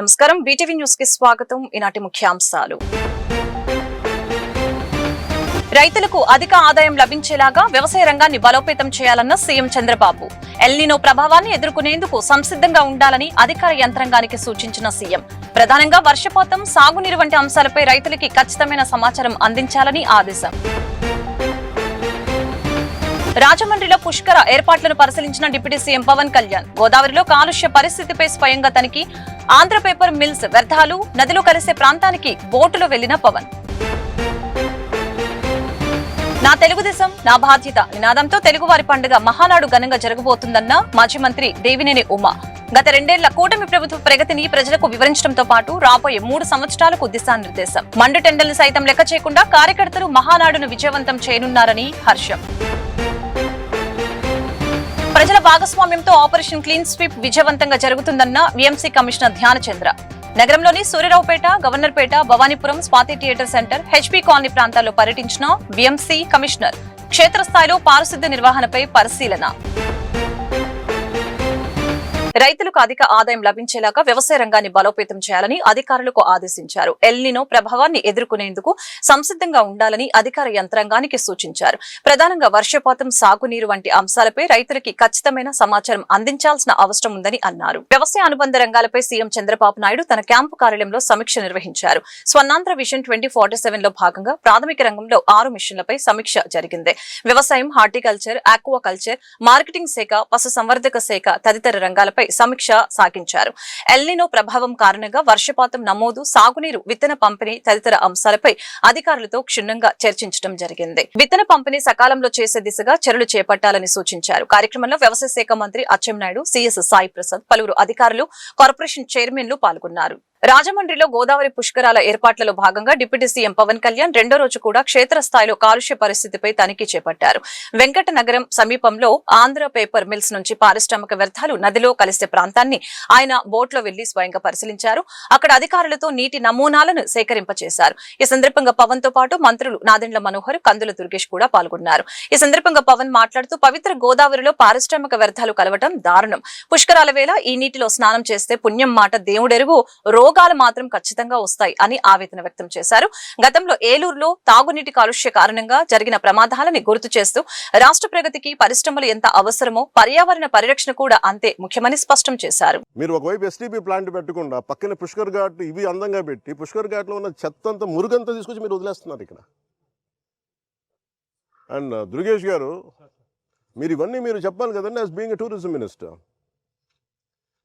నమస్కారం BTV news కి స్వాగతం. ఈనాటి ముఖ్యాంశాలు. రైతులకు అధిక ఆదాయం లభించేలాగా వ్యవసాయ రంగాన్ని బలోపేతం చేయాలన్న సీఎం చంద్రబాబు. ఎల్నినో ప్రభావాన్ని ఎదుర్కొనేందుకు సంసిద్ధంగా ఉండాలని అధికార యంత్రాంగానికి సూచించిన సీఎం. ప్రధానంగా వర్షపాతం, సాగునీరు వంటి అంశాలపై రైతులకి ఖచ్చితమైన సమాచారం అందించాలని ఆదేశం. రాజమండ్రిలో పుష్కర ఏర్పాట్లను పరిశీలించిన డిప్యూటీ సీఎం పవన్ కళ్యాణ్. గోదావరిలో కాలుష్య పరిస్థితిపై స్వయంగా తనిఖీ. ఆంధ్ర పేపర్ మిల్స్ వ్యర్థాలు నదిలో కలిసే ప్రాంతానికి బోటులో వెళ్లిన పవన్. నా తెలుగుదేశం నా బాధ్యత నినాదంతో తెలుగువారి పండుగ మహానాడు ఘనంగా జరగబోతుందన్న మాజీ మంత్రి దేవినేని ఉమా. గత 2 ఏళ్ల కూటమి ప్రభుత్వ ప్రగతిని ప్రజలకు వివరించడంతో పాటు రాబోయే 3 సంవత్సరాలకు దిశానిర్దేశం. మండు టెండర్లు సైతం లెక్క చేయకుండా కార్యకర్తలు మహానాడును విజయవంతం చేయనున్నారని హర్షం. ప్రజల భాగస్వామ్యంతో ఆపరేషన్ క్లీన్ స్వీప్ విజయవంతంగా జరుగుతుందన్న వీఎంసీ కమిషనర్ ధ్యానచంద్ర. నగరంలోని Suryaraopet, Governorpet, Bhavanipuram, Swathi theatre centre, HP colony ప్రాంతాల్లో పర్యటించిన వీఎంసీ కమిషనర్ క్షేత్రస్థాయిలో పారిశుద్ధ్య నిర్వహణపై పరిశీలన. రైతులకు అధిక ఆదాయం లభించేలాగా వ్యవసాయ రంగాన్ని బలోపేతం చేయాలని అధికారులకు ఆదేశించారు. ఎల్నినో ప్రభావాన్ని ఎదుర్కొనేందుకు సంసిద్ధంగా ఉండాలని అధికార యంత్రాంగానికి సూచించారు. ప్రధానంగా వర్షపాతం, సాగునీరు వంటి అంశాలపై రైతులకి ఖచ్చితమైన సమాచారం అందించాల్సిన అవసరం ఉందని అన్నారు. వ్యవసాయ అనుబంధ రంగాలపై సీఎం చంద్రబాబు నాయుడు తన క్యాంపు కార్యాలయంలో సమీక్ష నిర్వహించారు. స్వర్ణాంధ్ర విజన్ 2047 లో భాగంగా ప్రాథమిక రంగంలో 6 మిషన్లపై సమీక్ష జరిగింది. వ్యవసాయం, హార్టికల్చర్, ఆక్వాకల్చర్, మార్కెటింగ్ శాఖ, పశు సంవర్ధక శాఖ తదితర రంగాలపై సమీక్ష సాగించారు. ఎల్నినో ప్రభావం కారణంగా వర్షపాతం నమోదు, సాగునీరు, విత్తన పంపిణీ తదితర అంశాలపై అధికారులతో క్షుణ్ణంగా చర్చించడం జరిగింది. విత్తన పంపిణీ సకాలంలో చేసే దిశగా చర్యలు చేపట్టాలని సూచించారు. కార్యక్రమంలో వ్యవసాయ శాఖ మంత్రి అచ్చెన్నాయుడు, సిఎస్ సాయి ప్రసాద్, పలువురు అధికారులు, కార్పొరేషన్ చైర్మన్లు పాల్గొన్నారు. రాజమండ్రిలో గోదావరి పుష్కరాల ఏర్పాట్లలో భాగంగా డిప్యూటీ సీఎం పవన్ కళ్యాణ్ 2వ రోజు కూడా క్షేత్రస్థాయిలో కాలుష్య పరిస్థితిపై తనిఖీ చేపట్టారు. వెంకట నగరం సమీపంలో ఆంధ్ర పేపర్ మిల్స్ నుంచి పారిశ్రామిక వ్యర్థాలు నదిలో కలిసే ప్రాంతాన్ని ఆయన బోట్లో వెళ్లి స్వయంగా పరిశీలించారు. అక్కడ అధికారులతో నీటి నమూనాలను సేకరింపచేశారు. ఈ సందర్భంగా పవన్ తో పాటు మంత్రులు నాదెండ్ల మనోహర్, కందుల దుర్గేష్ కూడా పాల్గొన్నారు. ఈ సందర్భంగా పవన్ మాట్లాడుతూ పవిత్ర గోదావరిలో పారిశ్రామిక వ్యర్థాలు కలవటం దారుణం. పుష్కరాల వేళ ఈ నీటిలో స్నానం చేస్తే పుణ్యం మాట దేవుడెరుగు, రోగాలు మాత్రం ఖచ్చితంగా వస్తాయి అని ఆవేదన వ్యక్తం చేశారు. గతంలో ఏలూరులో తాగునీటి కాలుష్య కారణంగా జరిగిన ప్రమాదాలని గుర్తు చేస్తూ రాష్ట్ర ప్రగతికి పరిశ్రమలు ఎంత అవసరమో పర్యావరణ పరిరక్షణ కూడా అంతే ముఖ్యమని స్పష్టం చేశారు. మీరు ఒకవైపు ఎస్టీపీ ప్లాంట్ పెట్టకుండా పక్కన పుష్కర్ ఘాట్ ఇవి అందంగా పెట్టి పుష్కర్ ఘాట్ లో ఉన్న చెత్తంతా మురుగంతా తీసుకొచ్చి మీరు వదిలేస్తున్నారు ఇక్కడ. అండ్ దుర్గేష్ గారు, మీరు ఇవన్నీ మీరు చెప్పాలి కదండి. As being a tourism minister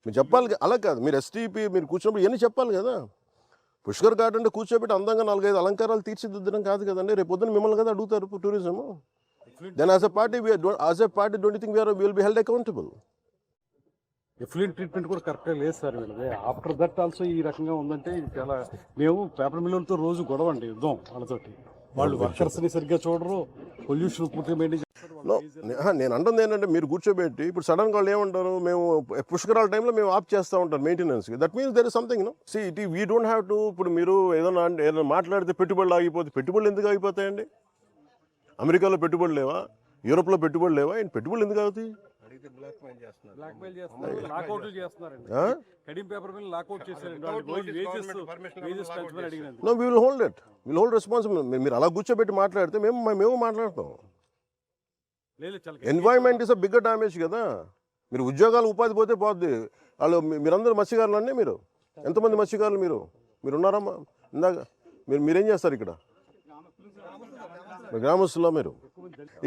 మీరు చెప్పాలి. అలా కాదు, మీరు ఎస్టీపీ మీరు కూర్చున్నప్పుడు ఇవన్నీ చెప్పాలి కదా. పుష్కర్ ఘాట్ అంటే కూర్చోబెట్టి అందంగా 4-5 అలంకారాలు తీర్చిదిద్దడం కాదు కదండి. రేపు పొద్దున మిమ్మల్ని కదా అడుగుతారు tourism. Then as a party don't you think we will be held accountable? Effluent treatment కూడా కరెక్ట్గా లేదు సార్ వీళ్ళది. ఆఫ్టర్ దట్ ఆల్సో ఈ రకంగా ఉందంటే ఇది చాలా. మేము పేపర్ మిల్లులతో రోజు గొడవ అండి, యుద్ధం వాళ్ళతోటి. వాళ్ళు వర్కర్స్ని సరిగ్గా చూడరు, పొల్యూషన్ పూర్తిగా మెయింటైన్ చేస్తారు. నేను అంటుంది ఏంటంటే మీరు కూర్చోబెట్టి ఇప్పుడు సడన్ వాళ్ళు ఏమంటారు, మేము పుష్కరాల టైంలో మేము ఆఫ్ చేస్తూ ఉంటాం మెయింటెనెన్స్కి. That means there is something no. See it we don't have to. ఇప్పుడు మీరు ఏదైనా మాట్లాడితే పెట్టుబడులు ఆగిపోతే పెట్టుబడులు ఎందుకు ఆగిపోతాయండి? అమెరికాలో పెట్టుబడులు లేవా? యూరోప్లో పెట్టుబడులు లేవా? పెట్టుబడులు ఎందుకు ఆగుతాయి? No, we will hold it. We will hold responsible. మీరు అలా కూర్చోబెట్టి మాట్లాడితే మేము మాట్లాడతాం. Environment is a bigger damage కదా. మీరు ఉద్యోగాలు, ఉపాధి పోతే పోద్ది. వాళ్ళు మీరందరూ మత్స్యకారులు అండి. మీరు ఎంతమంది మత్స్యకారులు మీరు ఉన్నారమ్మా? ఇందాక మీరేం చేస్తారు ఇక్కడ? గ్రామస్తులా మీరు?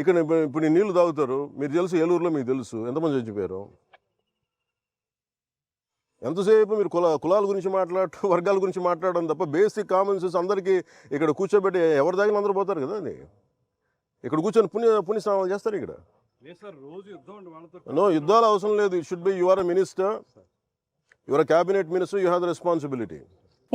ఇక్కడ ఇప్పుడు నీళ్లు తాగుతారు. మీరు తెలుసు, ఏలూరులో మీకు తెలుసు ఎంతమంది చచ్చిపోయారు. ఎంతసేపు మీరు కులాల గురించి వర్గాల గురించి మాట్లాడడం తప్ప బేసిక్ కామన్ సెన్స్ అందరికీ ఇక్కడ కూర్చోబెట్టి ఎవరి దాకా అందరూ పోతారు కదా. అది ఇక్కడ కూర్చొని పుణ్య స్నానాలు చేస్తారు ఇక్కడ. నో, యుద్ధాలు అవసరం లేదు. It should be, you are a minister, you are a cabinet minister, you have the responsibility.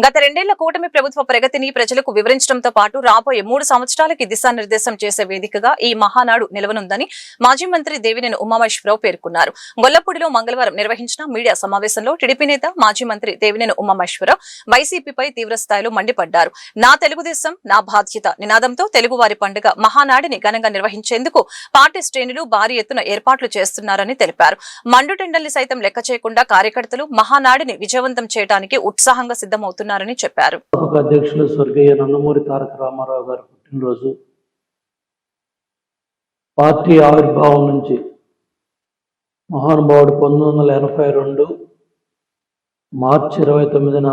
గత 2 ఏళ్ల కూటమి ప్రభుత్వ ప్రగతిని ప్రజలకు వివరించడంతో పాటు రాబోయే 3 సంవత్సరాలకి దిశానిర్దేశం చేసే వేదికగా ఈ మహానాడు నిలవనుందని మాజీ మంత్రి దేవినేని ఉమామహేశ్వరరావు పేర్కొన్నారు. గొల్లపూడిలో మంగళవారం నిర్వహించిన మీడియా సమావేశంలో టీడీపీ నేత మాజీ మంత్రి దేవినేని ఉమామహేశ్వరరావు వైసీపీపై తీవ్రస్థాయిలో మండిపడ్డారు. నా తెలుగుదేశం నా బాధ్యత నినాదంతో తెలుగువారి పండుగ మహానాడిని ఘనంగా నిర్వహించేందుకు పార్టీ శ్రేణులు భారీ ఎత్తున ఏర్పాట్లు చేస్తున్నారని తెలిపారు. మండుటెండల్ని సైతం లెక్క చేయకుండా కార్యకర్తలు మహానాడిని విజయవంతం చేయడానికి ఉత్సాహంగా సిద్ధమవుతున్నారని చెప్పారు. అధ్యక్షులు స్వర్గీయ నందమూరి తారక రామారావు గారి పుట్టినరోజు పార్టీ ఆవిర్భావం నుంచి మహానుభావుడు 1982 మార్చి 29న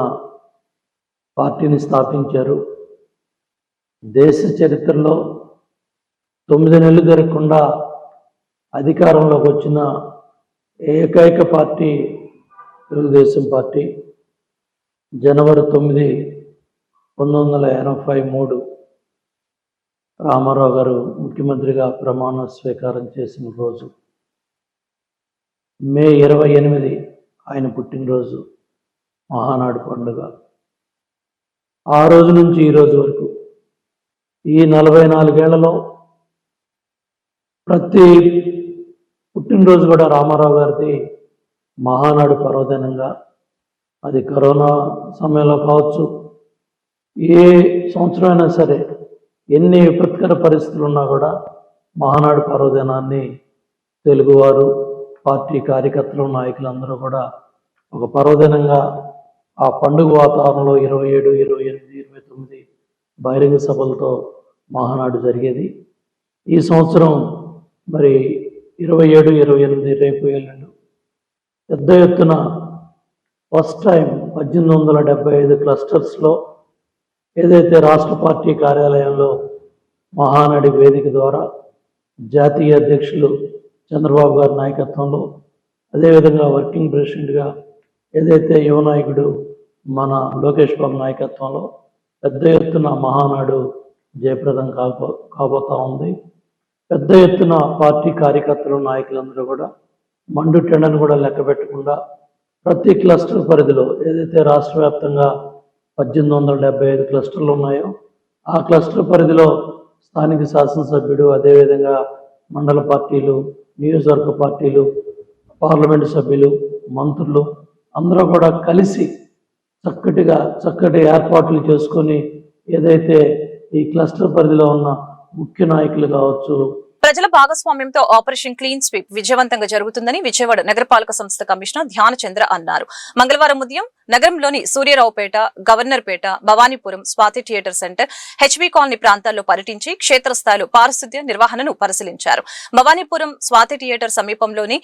పార్టీని స్థాపించారు. దేశ చరిత్రలో 9 నెలలు జరగకుండా అధికారంలోకి వచ్చిన ఏకైక పార్టీ తెలుగుదేశం పార్టీ. జనవరి 9, 1983 రామారావు గారు ముఖ్యమంత్రిగా ప్రమాణ స్వీకారం చేసిన రోజు. మే 28 ఆయన పుట్టినరోజు, మహానాడు పండుగ. ఆ రోజు నుంచి ఈ రోజు వరకు ఈ 44 ఏళ్లలో ప్రతి పుట్టినరోజు కూడా రామారావు గారిది మహానాడు పర్వదినంగా, అది కరోనా సమయంలో కావచ్చు, ఏ సంవత్సరం అయినా సరే, ఎన్ని విపత్కర పరిస్థితులు ఉన్నా కూడా మహానాడు పర్వదినాన్ని తెలుగువారు, పార్టీ కార్యకర్తలు, నాయకులందరూ కూడా ఒక పర్వదినంగా ఆ పండుగ వాతావరణంలో 27, 28, 29 బహిరంగ సభలతో మహానాడు జరిగేది. ఈ సంవత్సరం మరి 27, 28 రేపు ఎల్లుండి పెద్ద ఎత్తున ఫస్ట్ టైం 1875 క్లస్టర్స్లో ఏదైతే రాష్ట్ర పార్టీ కార్యాలయంలో మహానాడి వేదిక ద్వారా జాతీయ అధ్యక్షులు చంద్రబాబు గారి నాయకత్వంలో, అదేవిధంగా వర్కింగ్ ప్రెసిడెంట్గా ఏదైతే యువ నాయకుడు మన లోకేష్ బాబు నాయకత్వంలో పెద్ద ఎత్తున మహానాడు జయప్రదం కాబోతా ఉంది. పెద్ద ఎత్తున పార్టీ కార్యకర్తలు, నాయకులందరూ కూడా మండుటెండను కూడా లెక్క పెట్టకుండా ప్రతి క్లస్టర్ పరిధిలో ఏదైతే రాష్ట్ర వ్యాప్తంగా 1875 క్లస్టర్లు ఉన్నాయో ఆ క్లస్టర్ పరిధిలో స్థానిక శాసనసభ్యుడు, అదేవిధంగా మండల పార్టీలు, నియోజకవర్గ పార్టీలు, పార్లమెంటు సభ్యులు, మంత్రులు అందరూ కూడా కలిసి చక్కటి ఏర్పాట్లు చేసుకొని ఏదైతే ఈ క్లస్టర్ పరిధిలో ఉన్న ముఖ్య నాయకులు కావచ్చు, ప్రజల భాగస్వామ్యంతో ఆపరేషన్ క్లీన్ స్వీప్ విజయవంతంగా జరుగుతుందని విజయవాడ నగరపాలక సంస్థ కమిషనర్ ధ్యానచంద్ర అన్నారు. మంగళవారం ఉదయం నగరంలోని Suryaraopet, Governorpet, Bhavanipuram, Swathi theatre centre, HB colony ప్రాంతాల్లో పర్యటించి క్షేత్రస్థాయిలో పారిశుద్ధ్య నిర్వహణను పరిశీలించారు. భవానీపురం స్వాతి థియేటర్ సమీపంలోని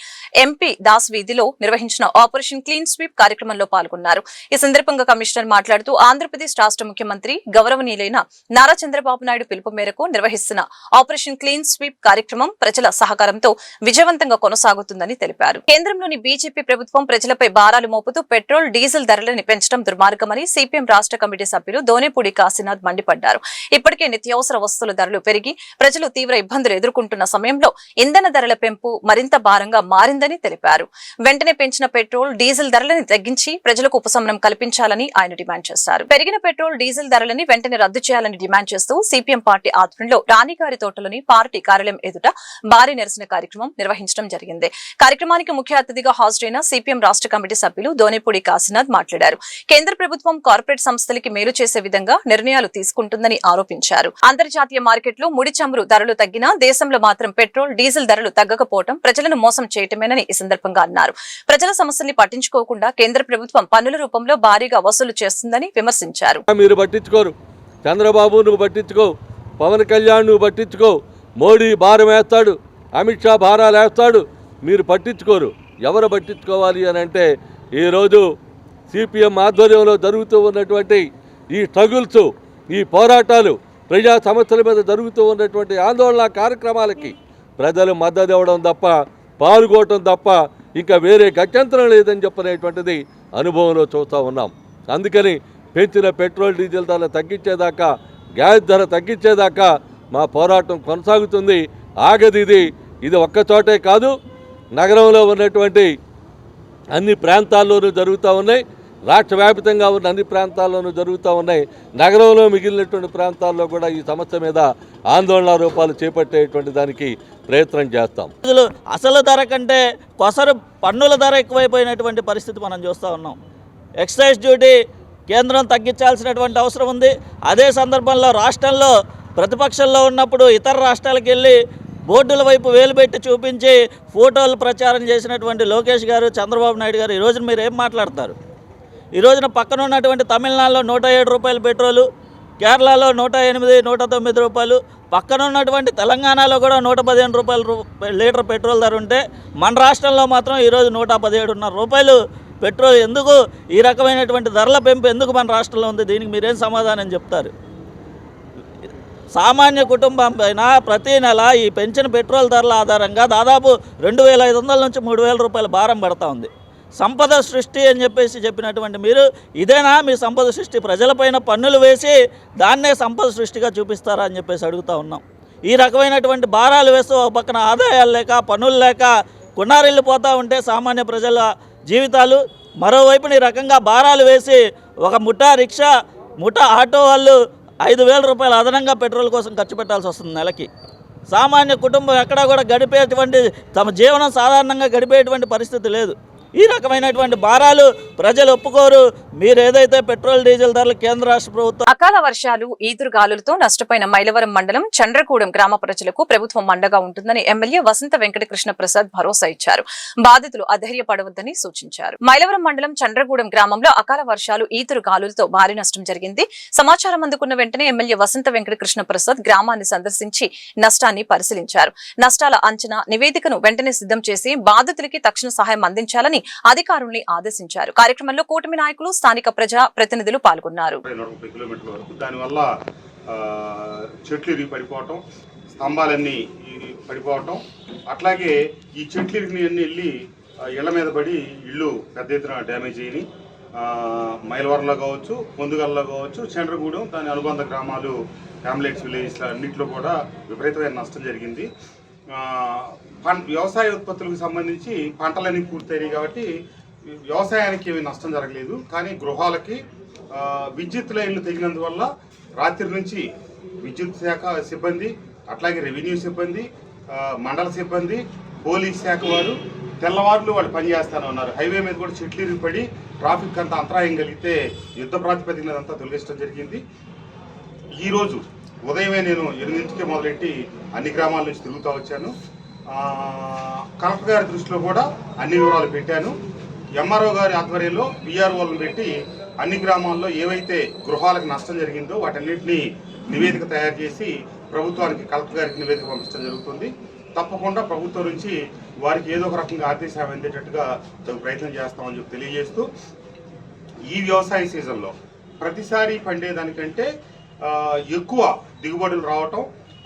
ఎంపీ దాస్ వీధిలో నిర్వహించిన ఆపరేషన్ క్లీన్ స్వీప్ కార్యక్రమంలో పాల్గొన్నారు. ఈ సందర్భంగా కమిషనర్ మాట్లాడుతూ ఆంధ్రప్రదేశ్ రాష్ట్ర ముఖ్యమంత్రి గౌరవనీయులైన నారా చంద్రబాబు నాయుడు పిలుపు మేరకు నిర్వహిస్తున్న ఆపరేషన్ క్లీన్ స్వీప్ కార్యక్రమం ప్రజల సహకారంతో విజయవంతంగా కొనసాగుతుందని తెలిపారు. కేంద్రంలోని బీజేపీ ప్రభుత్వం ప్రజలపై భారాలు మోపుతూ పెట్రోల్, డీజిల్ ధరలను పెంచడం దుర్మార్గమని సిపిఎం రాష్ట్ర కమిటీ సభ్యులు దోనేపూడి కాశీనాథ్ మండిపడ్డారు. ఇప్పటికే నిత్యావసర వస్తువుల ధరలు పెరిగి ప్రజలు తీవ్ర ఇబ్బందులు ఎదుర్కొంటున్న సమయంలో ఇంధన ధరల పెంపు మరింత భారంగా మారిందని తెలిపారు. వెంటనే పెంచిన పెట్రోల్, డీజిల్ ధరలను తగ్గించి ప్రజలకు ఉపశమనం కల్పించాలని ఆయన డిమాండ్ చేశారు. పెరిగిన పెట్రోల్, డీజిల్ ధరలని వెంటనే రద్దు చేయాలని డిమాండ్ చేస్తూ సిపిఎం పార్టీ ఆధ్వర్యంలో రాణిగారి తోటలోని పార్టీ కార్యాలయం ఎదుట భారీ నిరసన కార్యక్రమం నిర్వహించడం జరిగింది. కార్యక్రమానికి ముఖ్య అతిథిగా హాజరైన సిపిఎం రాష్ట్ర కమిటీ సభ్యులు దోనేపూడి కాశీనాథ్ మాట్లాడారు. కేంద్ర ప్రభుత్వం కార్పొరేట్ సంస్థలకి మేలు చేసే విధంగా నిర్ణయాలు తీసుకుంటుందని ఆరోపించారు. అంతర్జాతీయ మార్కెట్లో ముడి చమురు ధరలు తగ్గినా దేశంలో మాత్రం పెట్రోల్, డీజిల్ ధరలు తగ్గకపోవడం ప్రజలను మోసం చేయటమేనని ఈ సందర్భంగా అన్నారు. ప్రజల సమస్యల్ని పట్టించుకోకుండా కేంద్ర ప్రభుత్వం పన్నుల రూపంలో భారీగా వసూలు చేస్తుందని విమర్శించారు. మీరు పట్టించుకోరు, చంద్రబాబు నువ్వు పట్టించుకో, పవన్ కళ్యాణ్ నువ్వు పట్టించుకో, మోడీ భారం వేస్తాడు, అమిత్ షా భారాలు వేస్తాడు, మీరు పట్టించుకోరు. ఎవరు పట్టించుకోవాలి అని అంటే ఈరోజు సిపిఎం ఆధ్వర్యంలో జరుగుతూ ఉన్నటువంటి ఈ స్ట్రగుల్స్, ఈ పోరాటాలు, ప్రజా సమస్యల మీద జరుగుతూ ఉన్నటువంటి ఆందోళన కార్యక్రమాలకి ప్రజలు మద్దతు ఇవ్వడం తప్ప, పాల్గొనడం తప్ప ఇంకా వేరే గత్యంతరం లేదని చెప్పనేటువంటిది అనుభవంలో చూస్తూ ఉన్నాం. అందుకని పెంచిన పెట్రోల్, డీజిల్ ధర తగ్గించేదాకా, గ్యాస్ ధర తగ్గించేదాకా మా పోరాటం కొనసాగుతుంది. ఆగది ఇది ఒక్కచోటే కాదు, నగరంలో ఉన్నటువంటి అన్ని ప్రాంతాల్లోనూ జరుగుతూ ఉన్నాయి. రాష్ట్ర వ్యాప్తంగా ఉన్న అన్ని ప్రాంతాల్లోనూ జరుగుతూ ఉన్నాయి. నగరంలో మిగిలినటువంటి ప్రాంతాల్లో కూడా ఈ సమస్య మీద ఆందోళన రూపాలు చేపట్టేటువంటి దానికి ప్రయత్నం చేస్తాం. అసలు ధర కంటే కొసరు పన్నుల ధర ఎక్కువైపోయినటువంటి పరిస్థితి మనం చూస్తూ ఉన్నాం. ఎక్సైజ్ డ్యూటీ కేంద్రం తగ్గించాల్సినటువంటి అవసరం ఉంది. అదే సందర్భంలో రాష్ట్రంలో ప్రతిపక్షంలో ఉన్నప్పుడు ఇతర రాష్ట్రాలకు వెళ్ళి బోర్డుల వైపు వేలు పెట్టి చూపించి ఫోటోలు ప్రచారం చేసినటువంటి లోకేష్ గారు, చంద్రబాబు నాయుడు గారు, ఈ రోజున మీరు ఏం మాట్లాడతారు? ఈ రోజున పక్కన ఉన్నటువంటి తమిళనాడులో 107 రూపాయలు పెట్రోలు, కేరళలో 108, 109 రూపాయలు, పక్కన ఉన్నటువంటి తెలంగాణలో కూడా 115 రూపాయలు లీటర్ పెట్రోల్ ధర ఉంటే మన రాష్ట్రంలో మాత్రం ఈరోజు 117.5 రూపాయలు పెట్రోల్. ఎందుకు ఈ రకమైనటువంటి ధరల పెంపు ఎందుకు మన రాష్ట్రంలో ఉంది? దీనికి మీరేం సమాధానం చెప్తారు? సామాన్య కుటుంబం పైన ప్రతీ నెల ఈ పెంచిన పెట్రోల్ ధరల ఆధారంగా దాదాపు 2,500 నుంచి 3,000 రూపాయల భారం పడతా ఉంది. సంపద సృష్టి అని చెప్పినటువంటి మీరు ఇదేనా మీ సంపద సృష్టి? ప్రజలపైన పన్నులు వేసి దాన్నే సంపద సృష్టిగా చూపిస్తారా అని చెప్పేసి అడుగుతూ ఉన్నాం. ఈ రకమైనటువంటి భారాలు వేస్తూ ఒక పక్కన ఆదాయాలు లేక పన్నులు లేక కున్నారిల్లిపోతూ ఉంటే సామాన్య ప్రజల జీవితాలు, మరోవైపున ఈ రకంగా భారాలు వేసి ఒక ముఠా రిక్షా, ముఠా ఆటో వాళ్ళు 5,000 రూపాయలు అదనంగా పెట్రోల్ కోసం ఖర్చు పెట్టాల్సి వస్తుంది నెలకి. సామాన్య కుటుంబం ఎక్కడా కూడా గడిపేటువంటి, తమ జీవనం సాధారణంగా గడిపేటువంటి పరిస్థితి లేదు. ఈ రకమైనటువంటి భారాలు ప్రజలు ఒప్పుకోరు. మీరు ఏదైతే పెట్రోల్ డీజిల్ ధరలు కేంద్ర రాష్ట్ర ప్రభుత్వం. అకాల వర్షాలు, ఈదురుగాలులతో నష్టపోయిన మైలవరం మండలం చండ్రగూడెం గ్రామ ప్రజలకు ప్రభుత్వం అండగా ఉంటుందని ఎమ్మెల్యే వసంత వెంకటకృష్ణ ప్రసాద్ భరోసా ఇచ్చారు. బాధితులు అధైర్యపడవద్దని సూచించారు. మైలవరం మండలం చండ్రగూడెం గ్రామంలో అకాల వర్షాలు, ఈదురుగాలులతో భారీ నష్టం జరిగింది. సమాచారం అందుకున్న వెంటనే ఎమ్మెల్యే వసంత వెంకటకృష్ణ ప్రసాద్ గ్రామాన్ని సందర్శించి నష్టాన్ని పరిశీలించారు. నష్టాల అంచనా నివేదికను వెంటనే సిద్ధం చేసి బాధితులకి తక్షణ సహాయం అందించాలని అధికారుల్ని ఆదేశించారు. కార్యక్రమంలో కూటమి నాయకులు, స్థానిక ప్రజా ప్రతినిధులు పాల్గొన్నారు. దానివల్ల చెట్లు ఇరిగి పడిపోవటం, స్తంభాలన్నీ పడిపోవటం, అట్లాగే ఈ చెట్లు ఇరిగినవన్నీ వెళ్ళి ఇళ్ల మీద పడి ఇళ్ళు పెద్ద ఎత్తున డ్యామేజ్ అయ్యి మైలవరంలో కావచ్చు, పొందుగల్లో కావచ్చు, చండ్రగూడెం దాని అనుబంధ గ్రామాలు, హ్యామ్లెట్స్ విలేజెస్ అన్నింటిలో కూడా విపరీతమైన నష్టం జరిగింది. వ్యవసాయ ఉత్పత్తులకు సంబంధించి పంటలన్నీ పూర్తయినాయి కాబట్టి వ్యవసాయానికి ఏమీ నష్టం జరగలేదు. కానీ గృహాలకి విద్యుత్ లైన్లు తెగినందువల్ల రాత్రి నుంచి విద్యుత్ శాఖ సిబ్బంది, అట్లాగే రెవెన్యూ సిబ్బంది, మండల సిబ్బంది, పోలీస్ శాఖ వారు తెల్లవారులు వాళ్ళు పనిచేస్తూనే ఉన్నారు. హైవే మీద కూడా చెట్లు ఇరిగిపడి ట్రాఫిక్ అంతా అంతరాయం కలిగితే యుద్ధ ప్రాతిపదిక మీద అంతా తొలగించడం జరిగింది. ఈరోజు ఉదయమే నేను 8కే మొదలెట్టి అన్ని గ్రామాల నుంచి తిరుగుతూ వచ్చాను. కలెక్టర్ గారి దృష్టిలో కూడా అన్ని వివరాలు పెట్టాను. ఎంఆర్ఓ గారి ఆధ్వర్యంలో పిఆర్ఓలను పెట్టి అన్ని గ్రామాల్లో ఏవైతే గృహాలకు నష్టం జరిగిందో వాటన్నిటినీ నివేదిక తయారు చేసి ప్రభుత్వానికి, కలెక్టర్ గారికి నివేదిక పంపించడం జరుగుతుంది. తప్పకుండా ప్రభుత్వం నుంచి వారికి ఏదో ఒక రకంగా ఆర్థిక సాయం అందేటట్టుగా ప్రయత్నం చేస్తామని చెప్పి తెలియజేస్తూ, ఈ వ్యవసాయ సీజన్లో ప్రతిసారి పండేదానికంటే ఎక్కువ దిగుబడులు రావటం,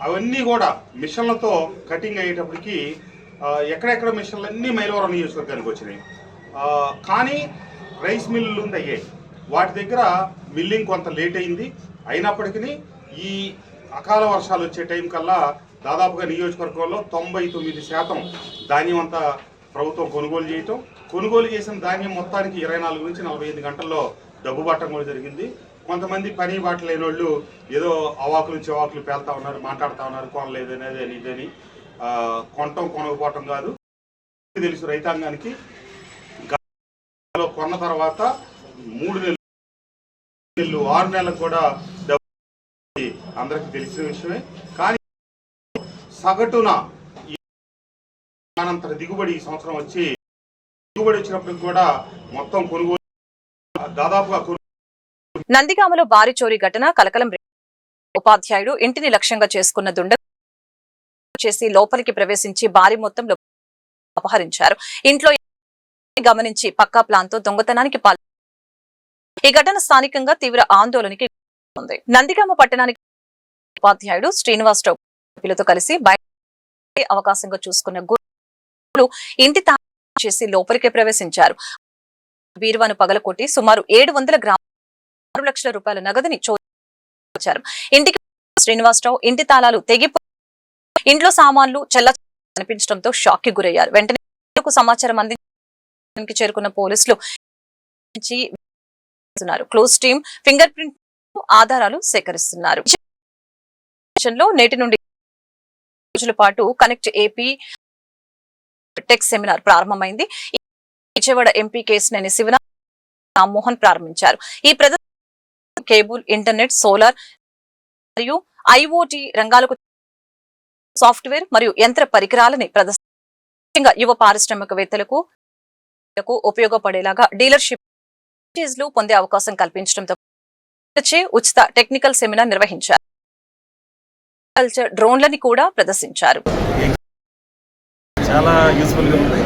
అవన్నీ కూడా మిషన్లతో కటింగ్ అయ్యేటప్పటికి ఎక్కడెక్కడ మిషన్లు అన్నీ మైలవరం నియోజకవర్గానికి వచ్చినాయి. కానీ రైస్ మిల్లులు అయ్యాయి, వాటి దగ్గర మిల్లింగ్ కొంత లేట్ అయింది. అయినప్పటికీ ఈ అకాల వర్షాలు వచ్చే టైం కల్లా దాదాపుగా నియోజకవర్గంలో 99% ధాన్యం అంతా ప్రభుత్వం కొనుగోలు చేసిన ధాన్యం మొత్తానికి 24 నుంచి 45 గంటల్లో డబ్బు పట్టడం కూడా జరిగింది. కొంతమంది పని బాట లేని వాళ్ళు ఏదో అవాకులు చెవాకులు పేలుతా ఉన్నారు, మాట్లాడుతూ ఉన్నారు, కొనలేదనేది ఇదని. కొనటం కొనకపోవటం కాదు, తెలుసు రైతాంగానికి. కొన్న తర్వాత 3 నెలలు 6 నెలలకు కూడా డబ్బు అందరికీ తెలిసిన విషయమే. కానీ సగటున అనంతర దిగుబడి ఈ సంవత్సరం దిగుబడి వచ్చినప్పటికి కూడా మొత్తం కొనుగోలు దాదాపుగా. నందిగామలో భారీ చోరీ ఘటన కలకలం. ఉపాధ్యాయుడు ఇంటిని లక్ష్యంగా చేసుకున్న దుండగులు చేసి లోపలికి ప్రవేశించి భారీ మొత్తంలో అపహరించారు. ఇంట్లో గమనించి పక్కా ప్లాన్ తో దొంగతనానికి ఈ ఘటన స్థానికంగా తీవ్ర ఆందోళనకి ఉంది. నందిగామ పట్టణానికి ఉపాధ్యాయుడు శ్రీనివాసరావు పిల్లతో కలిసి బయట అవకాశంగా చూసుకున్న గురు ఇంటి తాళం చేసి లోపలికి ప్రవేశించారు. బీరువాను పగలకొట్టి సుమారు 700 గ్రాముల 6 లక్షల రూపాయల నగదుని చోరించారు. ఇంటికి శ్రీనివాసరావు ఇంటి తాళాలు తెగిపోయి ఇంట్లో సామాన్లు చెల్ల కనిపించడంతో షాక్ కి గురయ్యారు. వెంటనే సమాచారం అందించడానికి చేరుకున్న పోలీసులు క్లోజ్ టీమ్ ఫింగర్ ప్రింట్ ఆధారాలు సేకరిస్తున్నారు. నేటి నుండి రోజుల పాటు కనెక్ట్ ఏపీ టెక్ సెమినార్ ప్రారంభమైంది. విజయవాడ ఎంపీ కేశినేని శివనాథ్ రామ్మోహన్ ప్రారంభించారు. ఈ ప్రదర్శన కేబుల్, ఇంటర్నెట్, సోలార్ మరియు ఐఓటీ రంగాలకు సాఫ్ట్వేర్ మరియు యంత్ర పరికరాలని ప్రదర్శించగా యువ పారిశ్రామికవేత్తలకు ఉపయోగపడేలాగా డీలర్షిప్ పొందే అవకాశం కల్పించడంతో ఉచిత టెక్నికల్ సెమినార్ నిర్వహించారు. డ్రోన్లని కూడా ప్రదర్శించారు. చాలా యూస్ఫుల్గా ఉంది.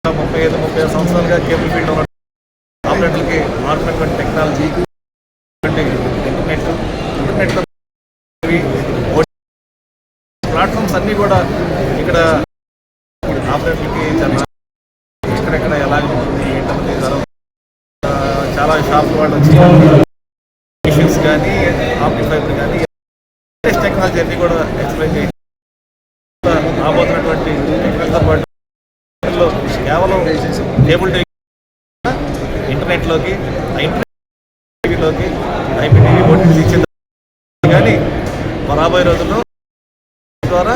35-30 సంవత్సరాలుగా కేబుల్ ఫీల్డ్ ఆపరేటర్లకి మారుతున్నటువంటి టెక్నాలజీ, ఇంటర్నెట్లో ప్లాట్ఫామ్స్ అన్నీ కూడా ఇక్కడ ఆపరేటర్లకి ఎక్కడెక్కడ ఎలా ఉంటుంది ఏంటన్నది చాలా షాప్ వాళ్ళు వచ్చి మిషన్స్ కానీ ఆప్టిఫైబర్ కానీ టెక్నాలజీ అన్నీ కూడా ఎక్స్ప్లెయిన్ చేసి రాబోతున్నటువంటి టెక్నికల్తో పాటు కేవలం కేబుల్ ఇంటర్నెట్లోకి టీవీలోకి ఐపీటీవీ ఓటీటీ ఇచ్చేది కానీ రాబోయే రోజుల్లో ద్వారా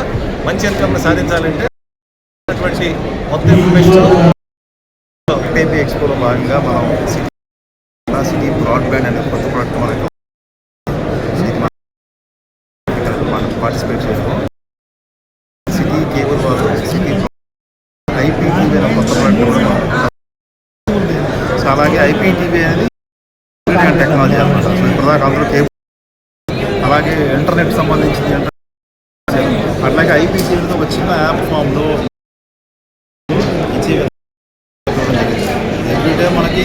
మంచి ఇన్కమ్ని సాధించాలంటే అటువంటి మొత్తం ఇన్ఫర్మేషన్ ఐపీ ఎక్స్పోలో భాగంగా మనం సిటీ బ్రాడ్బ్యాండ్ అనే కొత్త ప్రోడక్ట్ మనకు మనం పార్టిసిపేట్ చేస్తాం. సిటీ కేబుల్ వాళ్ళు సిటీ ఐపీటీవీ అనే కొత్త ప్రోడక్ట్ కూడా సో అలాగే ఐపీటీవీ అనేది టెక్నాలజీ అనమాట. సో ఇప్పటిదాకా అందులో కేబుల్ అలాగే ఇంటర్నెట్ సంబంధించింది అట్లాగే ఐపీటీవీతో ఒక చిన్న యాప్ ఫామ్లో ఇచ్చే ఎవ్రీడే మనకి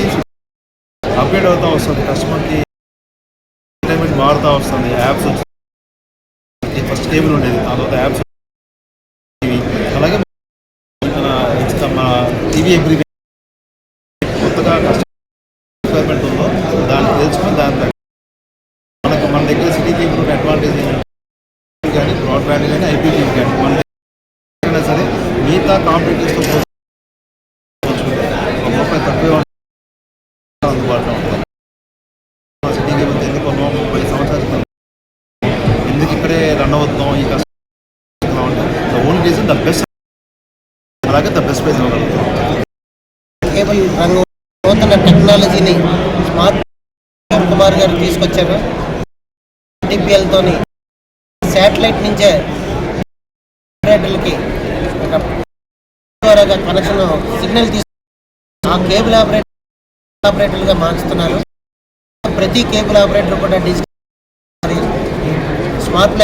అప్డేట్ అవుతూ వస్తుంది. కస్టమర్కి ఎంటర్టైన్మెంట్ మారుతూ వస్తుంది. యాప్స్ వచ్చి ఫస్ట్ కేబుల్ ఉండేది, ఆ తర్వాత యాప్స్ అలాగే మన టీవీ అగ్రిగేట్ కొత్తగా రిక్వైర్మెంట్ ఉందో దాన్ని తెలుసుకొని దాని మన దగ్గర సిటీ కేబుల్ అడ్వాంటేజ్ ఏంటంటే కానీ బ్రాడ్బ్యాండ్ కానీ ఐపీటీవీ కానీ మన దగ్గర సరే మిగతా కాంపిటీటర్స్తో రూపాయి తక్కువ అందుబాటులో ఉంటుంది. సిటీ కేబుల్ ఎందుకు 30 సంవత్సరాలు ఎందుకు ఇక్కడే రన్ అవుతాం ఈ కష్టం ఉంటుంది. The own reason the best, అలాగే ద బెస్ట్ ప్రైస్ ఇవ్వగలుగుతాం. కేబుల్ రంగం నూతన టెక్నాలజీని స్మార్ట్ కుమార్ గారు తీసుకొచ్చారు. డిపిఎల్తోని శాటిలైట్ నుంచే ఆపరేటర్లకి ద్వారా కనెక్షన్ సిగ్నల్ తీసుకు ఆ కేబుల్ ఆపరేటర్లుగా మార్చుతున్నారు. ప్రతి కేబుల్ ఆపరేటర్ కూడా డిజిటల్ స్మార్ట్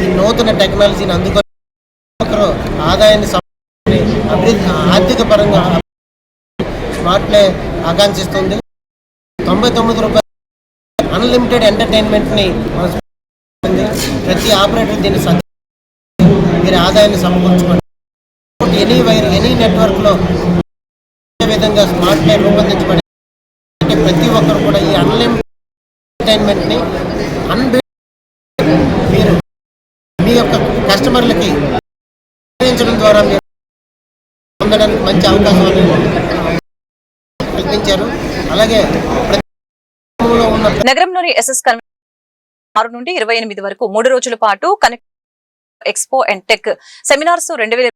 ఈ నూతన టెక్నాలజీని అందుకొని ఒకరు ఆదాయాన్ని అభివృద్ధి ఆర్థిక పరంగా స్మార్ట్ ప్లే ఆకాంక్షిస్తుంది. 99 రూపాయలు అన్లిమిటెడ్ ఎంటర్టైన్మెంట్ని ప్రతి ఆపరేటర్ దీన్ని మీరు ఆదాయాన్ని సమకూర్చుకోండి. ఎనీ వైర్ ఎనీ నెట్వర్క్లో విధంగా స్మార్ట్ ప్లే రూపొందించబడి ప్రతి ఒక్కరు కూడా ఈ అన్లిమిటెడ్ ఎంటర్టైన్మెంట్ని మీరు మీ యొక్క కస్టమర్లకి ఉపయోగించడం ద్వారా మీరు పొందడానికి మంచి అవకాశాలు కల్పించారు. అలాగే నగరంలోని ఎస్ఎస్ 6 నుండి 28 వరకు 3 రోజుల పాటు connect expo and tech seminars 2000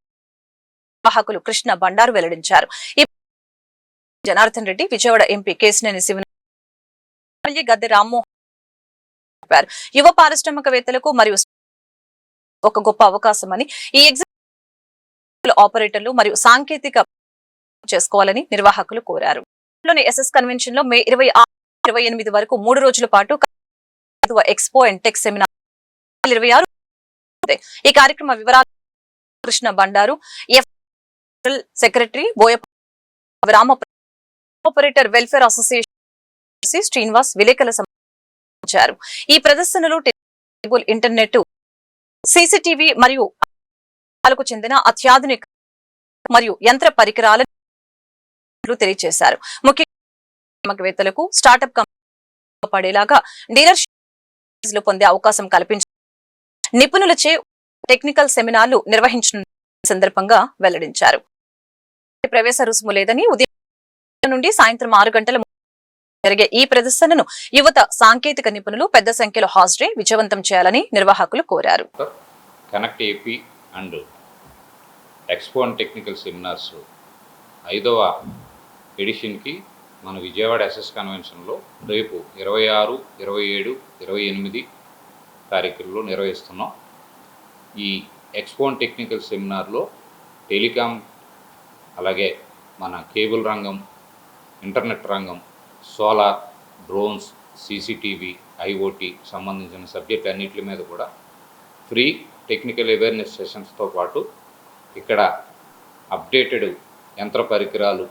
నిర్వాహకులు కృష్ణ బండారు వెల్లడించారు. ఈ జనార్దన్ రెడ్డి, విజయవాడ ఎంపీ కేశినేని శివనాథ్, గద్దె రామ్మోహన్ చెప్పారు. యువ పారిశ్రామికవేత్తలకు మరియు ఒక గొప్ప అవకాశమని ఈ ఎగ్జిబిషన్ ఆపరేటర్లు మరియు సాంకేతిక చేసుకోవాలని నిర్వాహకులు కోరారు. ఎస్ఎస్ కన్వెన్షన్ లో మే 26-28 వరకు 3 రోజుల పాటు ఎక్స్పో అండ్ టెక్ సెమినార్ 26. ఈ కార్యక్రమ వివరాలు Krishna Bandaru, secretary Boyapa Rama, operator welfare association Srinivas విలేకరుల సమర్పించారు. ఈ ప్రదర్శనలో టేబుల్, ఇంటర్నెట్, సీసీటీవీ మరియు చెందిన అత్యాధునిక మరియు యంత్ర పరికరాలను తెలియజేశారు. ముఖ్యవేత్తలకు స్టార్టప్ కంపెనీ పడేలాగా డీలర్షిప్ పొందే అవకాశం కల్పించి నిపుణులచే టెక్నికల్ సెమినార్లు నిర్వహించిన సందర్భంగా వెల్లడించారు. ప్రవేశ రుసుము లేదని ఉదయం నుండి సాయంత్రం 6 గంటల జరిగే ఈ ప్రదర్శనను యువత, సాంకేతిక నిపుణులు పెద్ద సంఖ్యలో హాజరై విజయవంతం చేయాలని నిర్వాహకులు కోరారు. Connect AP and expo and technical seminars 5వ ఎడిషన్కి మన విజయవాడ ఎస్ఎస్ కన్వెన్షన్లో రేపు 26, 27, 28 తారీఖుల్లో నిర్వహిస్తున్నాం. ఈ ఎక్స్పో అండ్ టెక్నికల్ సెమినార్లో టెలికాం, అలాగే మన కేబుల్ రంగం, ఇంటర్నెట్ రంగం, సోలార్, డ్రోన్స్, సీసీటీవీ, ఐఓటీ సంబంధించిన సబ్జెక్ట్ అన్నిటి మీద కూడా ఫ్రీ టెక్నికల్ అవేర్నెస్ సెషన్స్తో పాటు ఇక్కడ అప్డేటెడ్ యంత్ర పరికరాలు,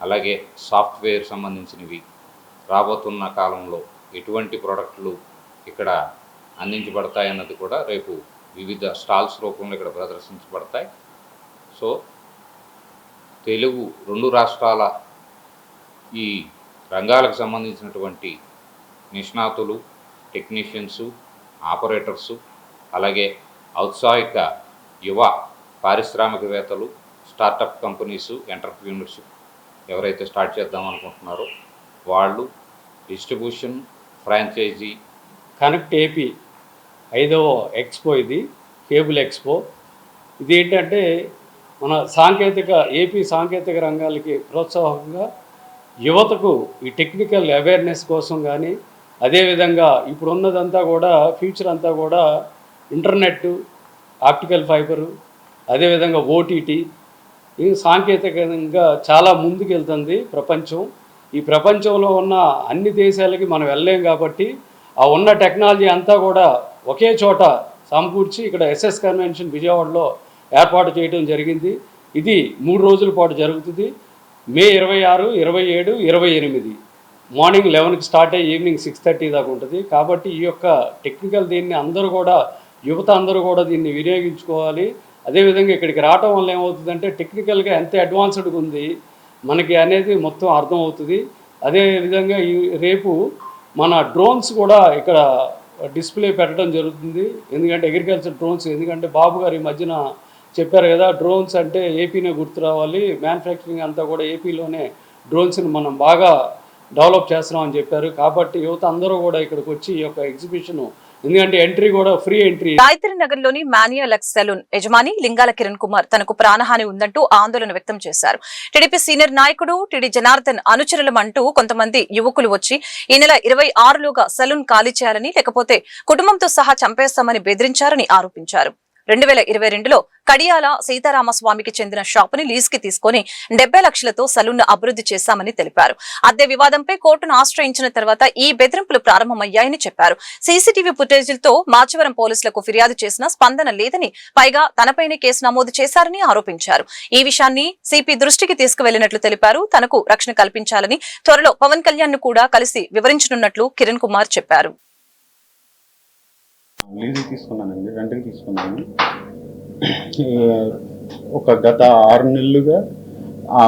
అలాగే సాఫ్ట్వేర్ సంబంధించినవి, రాబోతున్న కాలంలో ఎటువంటి ప్రోడక్టులు ఇక్కడ అందించబడతాయన్నది కూడా రేపు వివిధ స్టాల్స్ రూపంలో ఇక్కడ ప్రదర్శించబడతాయి. సో తెలుగు 2 రాష్ట్రాల ఈ రంగాలకు సంబంధించినటువంటి నిష్ణాతులు, టెక్నీషియన్సు, ఆపరేటర్సు, అలాగే ఔత్సాహిక యువ పారిశ్రామికవేత్తలు, స్టార్టప్ కంపెనీసు, ఎంటర్ప్రీనర్షిప్ ఎవరైతే స్టార్ట్ చేద్దాం అనుకుంటున్నారో వాళ్ళు, డిస్ట్రిబ్యూషన్, ఫ్రాంచైజీ. కనెక్ట్ ఏపీ 5వ ఎక్స్పో, ఇది కేబుల్ ఎక్స్పో. ఇది ఏంటంటే మన ఏపీ సాంకేతిక రంగాలకి ప్రోత్సాహంగా యువతకు ఈ టెక్నికల్ అవేర్నెస్ కోసం కానీ, అదేవిధంగా ఇప్పుడు ఉన్నదంతా కూడా ఫ్యూచర్ అంతా కూడా ఇంటర్నెట్, ఆప్టికల్ ఫైబరు, అదేవిధంగా ఓటీటీ, ఇది సాంకేతికంగా చాలా ముందుకు వెళ్తుంది ప్రపంచం. ఈ ప్రపంచంలో ఉన్న అన్ని దేశాలకి మనం వెళ్ళలేం కాబట్టి ఆ ఉన్న టెక్నాలజీ అంతా కూడా ఒకే చోట సమకూర్చి ఇక్కడ ఎస్ఎస్ కన్వెన్షన్ విజయవాడలో ఏర్పాటు చేయడం జరిగింది. ఇది 3 రోజుల పాటు జరుగుతుంది. మే 26, 27, 28 మార్నింగ్ 11కి స్టార్ట్ అయ్యి ఈవినింగ్ 6:30 దాకా ఉంటుంది. కాబట్టి ఈ యొక్క టెక్నికల్ దీన్ని అందరూ కూడా, యువత అందరూ కూడా దీన్ని వినియోగించుకోవాలి. అదేవిధంగా ఇక్కడికి రావటం వల్ల ఏమవుతుందంటే టెక్నికల్గా ఎంత అడ్వాన్స్డ్గా ఉంది మనకి అనేది మొత్తం అర్థమవుతుంది. అదేవిధంగా రేపు మన డ్రోన్స్ కూడా ఇక్కడ డిస్ప్లే పెట్టడం జరుగుతుంది. ఎందుకంటే అగ్రికల్చర్ డ్రోన్స్, ఎందుకంటే బాబు గారు ఈ మధ్యన చెప్పారు కదా, డ్రోన్స్ అంటే ఏపీనే గుర్తు రావాలి, మ్యానుఫ్యాక్చరింగ్ అంతా కూడా ఏపీలోనే డ్రోన్స్ని మనం బాగా డెవలప్ చేస్తున్నామని చెప్పారు. కాబట్టి యువత అందరూ కూడా ఇక్కడికి వచ్చి ఈ యొక్క ఎగ్జిబిషన్, ఎందుకంటే ఎంట్రీ కూడా ఫ్రీ ఎంట్రీ. గాయత్రి నగర్ లోని మానియా లక్స్ సెలూన్ యజమాని లింగాల కిరణ్ కుమార్ తనకు ప్రాణహాని ఉందంటూ ఆందోళన వ్యక్తం చేశారు. టీడీపీ సీనియర్ నాయకుడు టీడీ జనార్దన్ అనుచరులం అంటూ కొంతమంది యువకులు వచ్చి ఈ నెల 26లోగా సెలూన్ ఖాళీ చేయాలని, లేకపోతే కుటుంబంతో సహా చంపేస్తామని బెదిరించారని ఆరోపించారు. 2022లో కడియాల సీతారామస్వామికి చెందిన షాపుని లీజ్ కి తీసుకుని 70 లక్షలతో సలూన్ అభివృద్ధి చేశామని తెలిపారు. అద్దె వివాదంపై కోర్టును ఆశ్రయించిన తర్వాత ఈ బెదిరింపులు ప్రారంభమయ్యాయని చెప్పారు. సీసీటీవీ ఫుటేజీలతో మాచవరం పోలీసులకు ఫిర్యాదు చేసినా స్పందన లేదని, పైగా తనపైనే కేసు నమోదు చేశారని ఆరోపించారు. ఈ విషయాన్ని సిపి దృష్టికి తీసుకువెళ్లినట్లు తెలిపారు. తనకు రక్షణ కల్పించాలని త్వరలో పవన్ కళ్యాణ్ ను కూడా కలిసి వివరించనున్నట్లు కిరణ్ కుమార్ చెప్పారు. లీజుకి తీసుకున్నానండి, రెంట్కి తీసుకున్నాను. ఒక గత 6 నెలలుగా,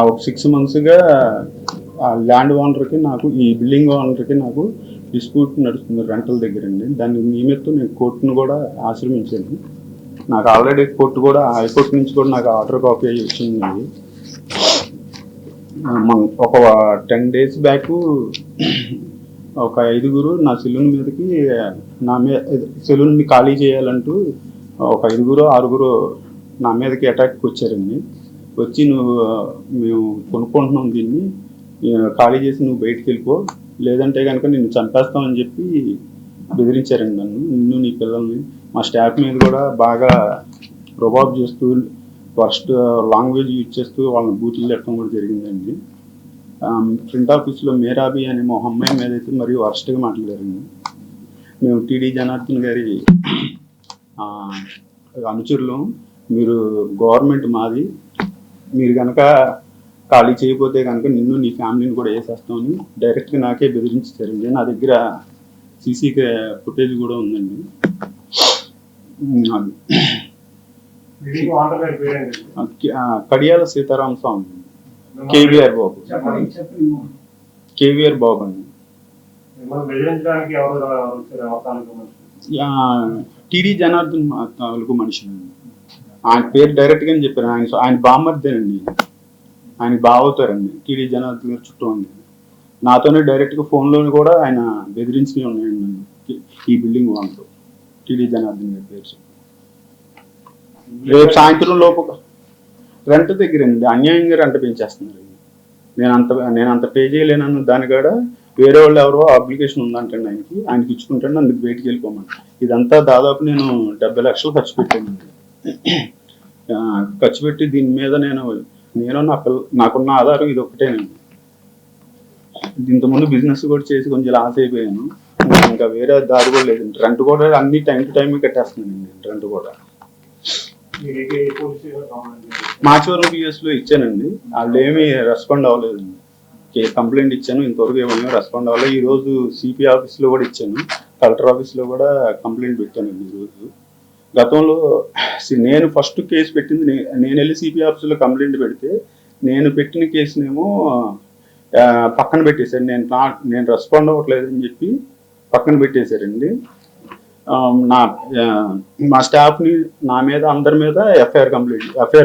ఒక 6 మంత్స్గా ల్యాండ్ ఓనర్కి నాకు, ఈ బిల్డింగ్ ఓనర్కి నాకు డిస్ప్యూట్ నడుస్తుంది రెంటల్ దగ్గర అండి. దాని నిమిత్తం నేను కోర్టును కూడా ఆశ్రమించాను. నాకు ఆల్రెడీ కోర్టు కూడా, హైకోర్టు నుంచి కూడా నాకు ఆర్డర్ కాపీ అయ్యి వచ్చిందండి. ఒక 10 days బ్యాక్ ఒక 5గురు నా సెలూన్ మీదకి, నా మీద సెలూన్ని ఖాళీ చేయాలంటూ ఒక 5గురు 6గురు నా మీదకి అటాక్కి వచ్చారండి. వచ్చి మేము కొనుక్కుంటున్నాం, దీన్ని ఖాళీ చేసి నువ్వు బయటికి వెళ్ళిపో, లేదంటే కనుక నిన్ను చంపేస్తామని చెప్పి బెదిరించారండి నిన్ను, నీ పిల్లల్ని. మా స్టాఫ్ మీద కూడా బాగా ప్రొబాబ్ చేస్తూ, వర్స్ట్ లాంగ్వేజ్ యూజ్ చేస్తూ వాళ్ళని బూతులు పెట్టడం కూడా జరిగిందండి. ఫ్రంట్ ఆఫీస్లో మేరాబి అనే మా అమ్మాయి మీద అయితే మరీ వర్స్ట్గా మాట్లాడారండి. మేము టీడీ జనార్దన్ గారి అనుచరులు, మీరు గవర్నమెంట్ మాది, మీరు కనుక ఖాళీ చేయకపోతే కనుక నిన్ను, నీ ఫ్యామిలీని కూడా వేసేస్తామని డైరెక్ట్గా నాకే బెదిరించారండి. నా దగ్గర సీసీ ఫుటేజ్ కూడా ఉందండి. కడియాల సీతారామ స్వామి, కేవీఆర్ బాబు, కేవీఆర్ బాబు అండి. టీడీ జనార్దన్ తాలూకు మనిషి అండి. ఆయన పేరు డైరెక్ట్గా చెప్పారు. ఆయన బామ్మర్దేనండి, ఆయన బావ అవుతారండి. టీడీ జనార్దన్ గారు చుట్టూ ఉంది. నాతోనే డైరెక్ట్గా ఫోన్లో కూడా ఆయన బెదిరించినవి ఉన్నాయండి నన్ను, ఈ బిల్డింగ్ వాళ్ళు టీడీ జనార్దన్ గారి పేరు. రేపు సాయంత్రం లోపు రెంట్ దగ్గరండి అన్యాయంగా రెంట్ పెంచేస్తున్నారు. నేను అంత పే చేయలేనన్న దాని కాడ వేరే వాళ్ళు ఎవరో అప్లికేషన్ ఉందంటండి ఆయనకి ఇచ్చుకుంటాను, అందుకు బయటికి వెళ్ళిపోమని. ఇదంతా దాదాపు నేను 70 లక్షలు ఖర్చు పెట్టానండి. ఖర్చు పెట్టి దీని మీద నేను నాకున్న ఆధారం ఇది ఒకటేనండి. ఇంతకుముందు బిజినెస్ కూడా చేసి కొంచెం లాస్ అయిపోయాను, ఇంకా వేరే దారి కూడా లేదండి. రెంట్ కూడా అన్ని టైం టు టైం కట్టేస్తున్నానండి. రెంట్ కూడా మాచవరం పిఎస్లో ఇచ్చానండి, వాళ్ళు ఏమీ రెస్పాండ్ అవ్వలేదండి. కంప్లైంట్ ఇచ్చాను, ఇంతవరకు ఏమైనా రెస్పాండ్ అవ్వలేదు. ఈరోజు సిపి ఆఫీస్లో కూడా ఇచ్చాను, కలెక్టర్ ఆఫీస్లో కూడా కంప్లైంట్ పెట్టానండి. ఈరోజు గతంలో నేను ఫస్ట్ కేసు పెట్టింది నేను వెళ్ళి సిపి ఆఫీస్లో కంప్లైంట్ పెడితే నేను పెట్టిన కేసునేమో పక్కన పెట్టేశారు. నేను రెస్పాండ్ అవ్వట్లేదని చెప్పి పక్కన పెట్టేశారండి. మా స్టాఫ్ని నా మీద అందరి మీద ఎఫ్ఐఆర్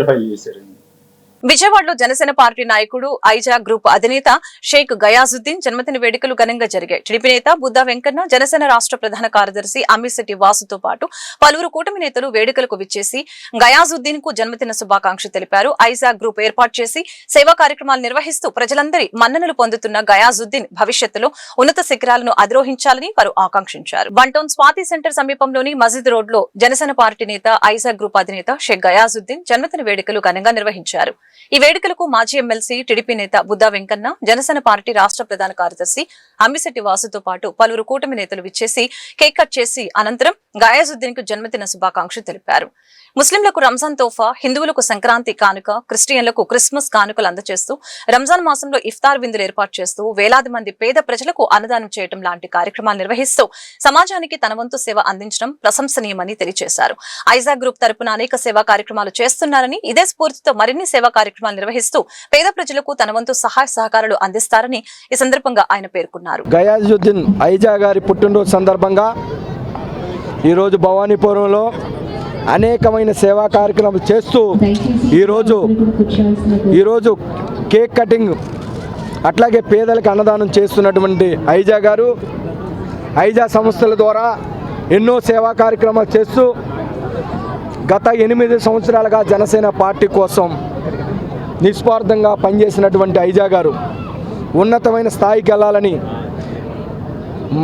ఫైల్ చేశారండి. విజయవాడలో జనసేన పార్టీ నాయకుడు ఐజా గ్రూప్ అధినేత షేక్ గయాజుద్దీన్ జన్మదిన వేడుకలు ఘనంగా జరిగాయి. టీడీపీ నేత బుద్దా వెంకన్న, జనసేన రాష్ట్ర ప్రధాన కార్యదర్శి అమ్మిశెట్టి వాసుతో పాటు పలువురు కూటమి నేతలు వేడుకలకు విచ్చేసి గయాజుద్దీన్ కు జన్మదిన శుభాకాంక్షలు తెలిపారు. ఐజా గ్రూప్ ఏర్పాటు చేసి సేవా కార్యక్రమాలు నిర్వహిస్తూ ప్రజలందరి మన్ననలు పొందుతున్న గయాజుద్దీన్ భవిష్యత్తులో ఉన్నత శిఖరాలను అధిరోహించాలని వారు ఆకాంక్షించారు. వన్టౌన్ స్వాతి సెంటర్ సమీపంలోని మజీద్ రోడ్ లో జనసేన పార్టీ నేత ఐజా గ్రూప్ అధినేత షేక్ గయాజుద్దీన్ జన్మదిన వేడుకలు ఘనంగా నిర్వహించారు. ఈ వేడుకలకు మాజీ ఎమ్మెల్సీ టీడీపీ నేత బుద్దా వెంకన్న, జనసేన పార్టీ రాష్ట్ర ప్రధాన కార్యదర్శి అమ్మిశెట్టి వాసుతో పాటు పలువురు కూటమి నేతలు విచ్చేసి కేక్ కట్ చేసి అనంతరం గయాజుద్దీన్ కు జన్మదిన శుభాకాంక్షలు తెలిపారు. ముస్లింలకు రంజాన్ తోఫా, హిందువులకు సంక్రాంతి కానుక, క్రిస్టియన్లకు క్రిస్మస్ కానుకలు అందజేస్తూ రంజాన్ మాసంలో ఇఫ్తార్ విందులు ఏర్పాటు చేస్తూ వేలాది మంది పేద ప్రజలకు అన్నదానం చేయడం లాంటి కార్యక్రమాలు నిర్వహిస్తూ సమాజానికి తన వంతు సేవ అందించడం ప్రశంసనీయమని తెలియజేశారు. ఐజా గ్రూప్ తరపున అనేక సేవా కార్యక్రమాలు చేస్తున్నారని, ఇదే స్ఫూర్తితో మరిన్ని సేవా కార్యక్రమాలు నిర్వహిస్తూ పేద ప్రజలకు తన వంతు సహాయ సహకారాలు అందిస్తారని ఈ సందర్భంగా ఆయన పేర్కొన్నారు. గయాజుద్దీన్ ఐజా గారి పుట్టినరోజు సందర్భంగా ఈరోజు భవానీపురంలో అనేకమైన సేవా కార్యక్రమాలు చేస్తూ ఈరోజు కేక్ కటింగ్ అట్లాగే పేదలకు అన్నదానం చేస్తున్నటువంటి ఐజా గారు ఐజా సంస్థల ద్వారా ఎన్నో సేవా కార్యక్రమాలు చేస్తూ గత 8 సంవత్సరాలుగా జనసేన పార్టీ కోసం నిస్వార్థంగా పనిచేసినటువంటి ఐజా గారు ఉన్నతమైన స్థాయికి వెళ్ళాలని,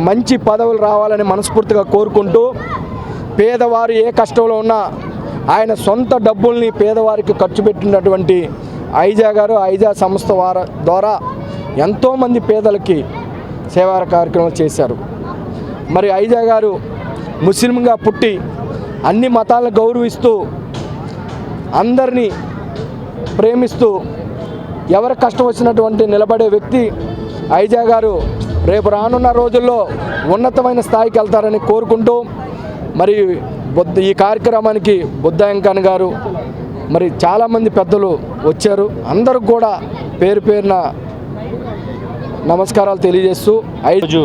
మంచి పదవులు రావాలని మనస్ఫూర్తిగా కోరుకుంటూ పేదవారు ఏ కష్టంలో ఉన్నా ఆయన సొంత డబ్బుల్ని పేదవారికి ఖర్చు పెట్టినటువంటి ఐజా గారు ఐజా సంస్థ ద్వారా ఎంతోమంది పేదలకి సేవా కార్యక్రమాలు చేశారు. మరి ఐజా గారు ముస్లింగా పుట్టి అన్ని మతాలను గౌరవిస్తూ అందరినీ ప్రేమిస్తూ ఎవరి కష్టం వచ్చినటువంటి నిలబడే వ్యక్తి ఐజా గారు రేపు రానున్న రోజుల్లో ఉన్నతమైన స్థాయికి వెళ్తారని కోరుకుంటూ మరి ఈ కార్యక్రమానికి బుద్దా వెంకన్న గారు మరి చాలామంది పెద్దలు వచ్చారు. అందరికి కూడా పేరు పేరున నమస్కారాలు తెలియజేస్తూ ఈరోజు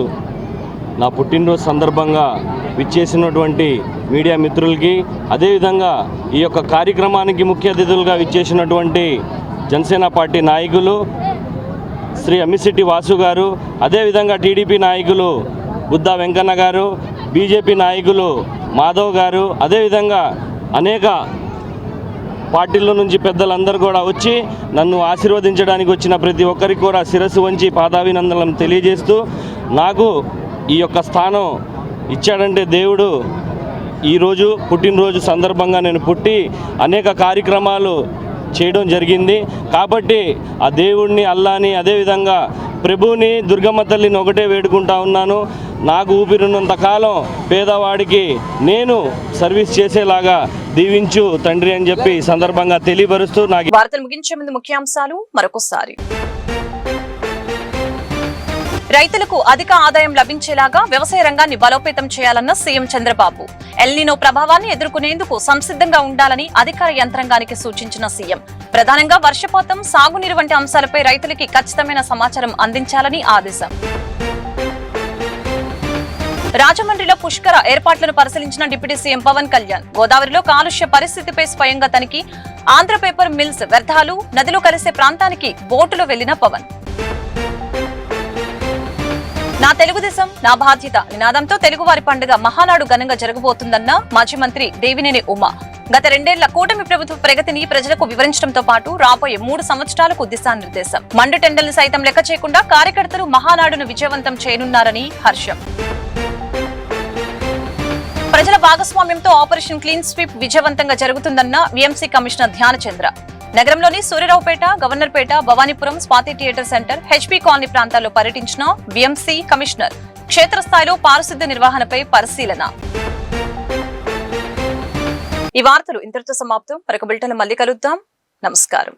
నా పుట్టినరోజు సందర్భంగా విచ్చేసినటువంటి మీడియా మిత్రులకి, అదేవిధంగా ఈ యొక్క కార్యక్రమానికి ముఖ్య అతిథులుగా విచ్చేసినటువంటి జనసేన పార్టీ నాయకులు శ్రీ అమ్మిశెట్టి వాసు గారు, అదేవిధంగా టీడీపీ నాయకులు బుద్దా వెంకన్న గారు, బీజేపీ నాయకులు మాధవ్ గారు, అదేవిధంగా అనేక పార్టీల నుంచి పెద్దలందరూ కూడా వచ్చి నన్ను ఆశీర్వదించడానికి వచ్చిన ప్రతి ఒక్కరికి కూడా శిరస్సు వంచి పాదాభినందనలు తెలియజేస్తూ, నాకు ఈ యొక్క స్థానం ఇచ్చాడంటే దేవుడు. ఈరోజు పుట్టినరోజు సందర్భంగా నేను పుట్టి అనేక కార్యక్రమాలు చేయడం జరిగింది. కాబట్టి ఆ దేవుడిని, అల్లాని, అదేవిధంగా ప్రభువుని, దుర్గమ్మ తల్లిని ఒకటే వేడుకుంటా ఉన్నాను. నాకు ఊపిరినంత కాలం పేదవాడికి నేను సర్వీస్ చేసేలాగా దీవించు తండ్రి అని చెప్పి సందర్భంగా తెలియపరుస్తూ నాకు వార్తలు ముగించే ముందు ముఖ్యాంశాలు మరొకసారి. రైతులకు అధిక ఆదాయం లభించేలాగా వ్యవసాయ రంగాన్ని బలోపేతం చేయాలన్న సీఎం చంద్రబాబు. ఎల్నినో ప్రభావాన్ని ఎదుర్కొనేందుకు సంసిద్ధంగా ఉండాలని అధికార యంత్రాంగానికి సూచించిన సీఎం. ప్రధానంగా వర్షపాతం, సాగునీరు వంటి అంశాలపై రైతులకి ఖచ్చితమైన సమాచారం అందించాలని ఆదేశం. రాజమండ్రిలో పుష్కర ఏర్పాట్లను పరిశీలించిన డిప్యూటీ సీఎం పవన్ కళ్యాణ్. గోదావరిలో కాలుష్య పరిస్థితిపై స్వయంగా తనిఖీ. ఆంధ్ర పేపర్ మిల్స్ వ్యర్థాలు నదిలో కలిసే ప్రాంతానికి బోటులో వెళ్లిన పవన్. నా తెలుగుదేశం నా బాధ్యత నినాదంతో తెలుగువారి పండుగ మహానాడు ఘనంగా జరగబోతుందన్న మాజీ మంత్రి దేవినేని ఉమా. గత 2 ఏళ్ల కూటమి ప్రభుత్వ ప్రగతిని ప్రజలకు వివరించడంతో పాటు రాబోయే 3 సంవత్సరాలకు దిశానిర్దేశం. మండు టెండల్ని సైతం లెక్క చేయకుండా కార్యకర్తలు మహానాడును విజయవంతం చేయనున్నారని హర్షం. ప్రజల భాగస్వామ్యంతో ఆపరేషన్ క్లీన్ స్వీప్ విజయవంతంగా జరుగుతుందన్న వీఎంసీ కమిషనర్ ధ్యానచంద్ర. నగరంలోని Suryaraopet, Governorpet, Bhavanipuram, Swathi theatre centre, HP colony ప్రాంతాల్లో పర్యటించిన వీఎంసీ కమిషనర్ క్షేత్రస్థాయిలో పారిశుద్ధ్య నిర్వహణపై పరిశీలన. ఈ వార్తలు ఇంతటితో సమాప్తం. మరొక బులెటిన్లో మళ్ళీ కలుద్దాం. నమస్కారం.